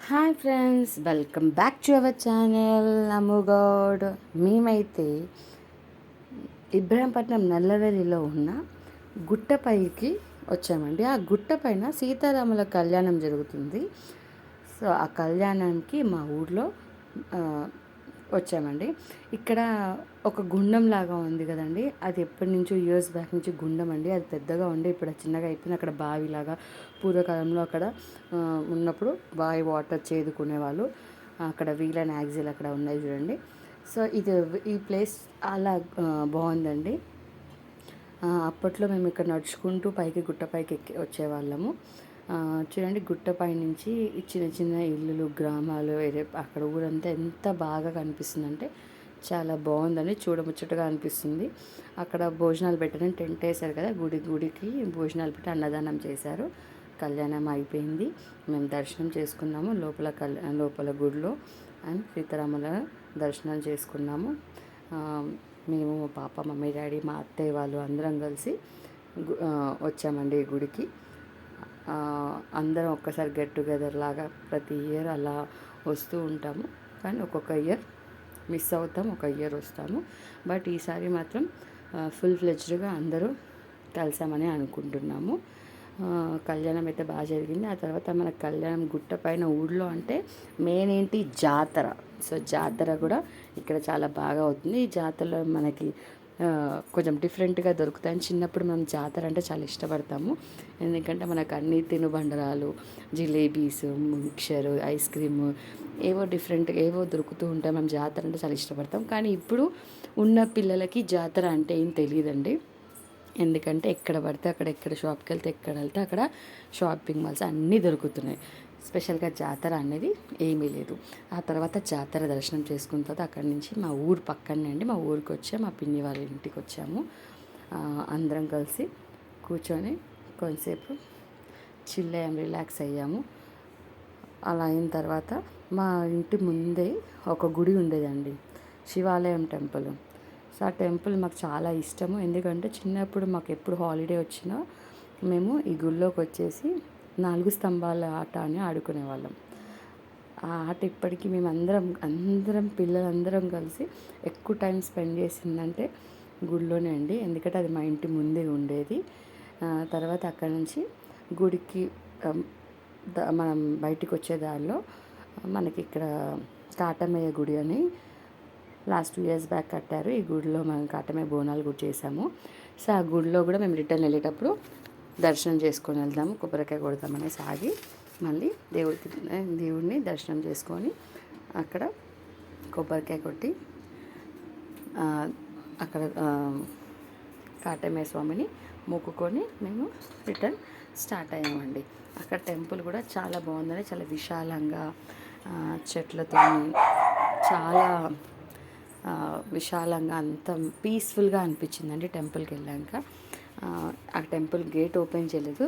Hi friends, welcome back to our channel అమ్ముగౌడ్. మేమైతే ఇబ్రహీంపట్నం నల్లవెల్లిలో ఉన్న గుట్టపైకి వచ్చామండి. ఆ గుట్ట పైన సీతారాముల కళ్యాణం జరుగుతుంది. సో ఆ కళ్యాణానికి మా ఊర్లో వచ్చామండి. ఇక్కడ ఒక గుండం లాగా ఉంది కదండి, అది ఎప్పటి నుంచో ఇయర్స్ బ్యాక్ నుంచి గుండం అండి. అది పెద్దగా ఉండి ఇప్పుడు చిన్నగా అయిపోయింది. అక్కడ బావిలాగా పూర్వకాలంలో అక్కడ ఉన్నప్పుడు బావి వాటర్ చేదుకునేవాళ్ళు. అక్కడ వీల్ అండ్ యాక్సిల్ అక్కడ ఉన్నాయి చూడండి. సో ఈ ప్లేస్ అలా బాగుందండి. అప్పట్లో మేము ఇక్కడ నడుచుకుంటూ పైకి గుట్ట పైకి ఎక్కి వచ్చేవాళ్ళము. చూడండి, గుట్టపై నుంచి చిన్న చిన్న ఇల్లులు, గ్రామాలు, అక్కడ ఊరంతా ఎంత బాగా కనిపిస్తుందంటే చాలా బాగుందండి. చూడముచ్చటగా అనిపిస్తుంది. అక్కడ భోజనాలు పెట్టారని టెంట్ వేశారు కదా, గుడికి భోజనాలు పెట్టి అన్నదానం చేశారు. కళ్యాణం అయిపోయింది. మేము దర్శనం చేసుకున్నాము లోపల గుడిలో. అండ్ సీతారాముల దర్శనం చేసుకున్నాము. మేము, మా పాప, మమ్మీ, డాడీ, మా అత్తయ్య వాళ్ళు అందరం కలిసి వచ్చామండి ఈ గుడికి. అందరం ఒక్కసారి గెట్ టుగెదర్ లాగా ప్రతి ఇయర్ అలా వస్తూ ఉంటాము. కానీ ఒక్కొక్క ఇయర్ మిస్ అవుతాం, ఒక ఇయర్ వస్తాము. బట్ ఈసారి మాత్రం ఫుల్ ఫ్లెడ్జ్డ్గా అందరూ కలిసామని అనుకుంటున్నాము. కళ్యాణం అయితే బాగా జరిగింది. ఆ తర్వాత మన కళ్యాణం గుట్ట పైన ఊళ్ళో అంటే మెయిన్ ఏంటి, జాతర. సో జాతర కూడా ఇక్కడ చాలా బాగా అవుతుంది. ఈ జాతరలో మనకి కొంచెం డిఫరెంట్గా దొరుకుతాయి. చిన్నప్పుడు మనం జాతర అంటే చాలా ఇష్టపడతాము. ఎందుకంటే మనకు అన్ని తినుబండరాలు, జిలేబీస్, మిక్చరు, ఐస్ క్రీము, ఏవో డిఫరెంట్గా ఏవో దొరుకుతూ ఉంటాయి. మనం జాతర అంటే చాలా ఇష్టపడతాం. కానీ ఇప్పుడు ఉన్న పిల్లలకి జాతర అంటే ఏం తెలియదండి. ఎందుకంటే ఎక్కడ పడితే అక్కడ, ఎక్కడ షాప్కి వెళ్తే ఎక్కడ వెళ్తే అక్కడ షాపింగ్ మాల్స్ అన్నీ దొరుకుతున్నాయి. స్పెషల్గా జాతర అనేది ఏమీ లేదు. ఆ తర్వాత జాతర దర్శనం చేసుకున్న తర్వాత అక్కడి నుంచి మా ఊరు పక్కనే అండి, మా ఊరికి వచ్చాము. మా పిన్ని వాళ్ళ ఇంటికి వచ్చాము. అందరం కలిసి కూర్చొని కొంతసేపు చిల్ అయ్యాము, రిలాక్స్ అయ్యాము. అలా అయిన తర్వాత మా ఇంటి ముందే ఒక గుడి ఉండేదండి, శివాలయం టెంపుల్. సో ఆ టెంపుల్ మాకు చాలా ఇష్టము. ఎందుకంటే చిన్నప్పుడు మాకు ఎప్పుడు హాలిడే వచ్చినా మేము ఈ గుడిలోకి వచ్చేసి 4 స్తంభాల ఆట అని ఆడుకునేవాళ్ళం. ఆ ఆట ఇప్పటికీ మేము అందరం పిల్లలందరం కలిసి ఎక్కువ టైం స్పెండ్ చేసిందంటే గుడిలోనే అండి. ఎందుకంటే అది మా ఇంటి ముందే ఉండేది. తర్వాత అక్కడి నుంచి గుడికి మనం బయటికి వచ్చే దారిలో మనకి ఇక్కడ కాటమయ్య గుడి అని లాస్ట్ 2 years బ్యాక్ కట్టారు. ఈ గుడిలో మనం కాటమయ్య బోనాలు కూడా చేసాము. సో ఆ గుడిలో కూడా మేము రిటర్న్ వెళ్ళేటప్పుడు దర్శనం చేసుకొని వెళ్దాము, కొబ్బరికాయ కొడతామని సాగి మళ్ళీ దేవుడిని దర్శనం చేసుకొని అక్కడ కొబ్బరికాయ కొట్టి అక్కడ కాటమయ్య స్వామిని మొక్కుకొని మేము రిటర్న్ స్టార్ట్ అయ్యామండి. అక్కడ టెంపుల్ కూడా చాలా బాగుందండి. చాలా విశాలంగా చెట్లతో చాలా విశాలంగా అంత పీస్ఫుల్గా అనిపించిందండి టెంపుల్కి వెళ్ళాక. ఆ టెంపుల్ గేట్ ఓపెన్ చేయలేదు.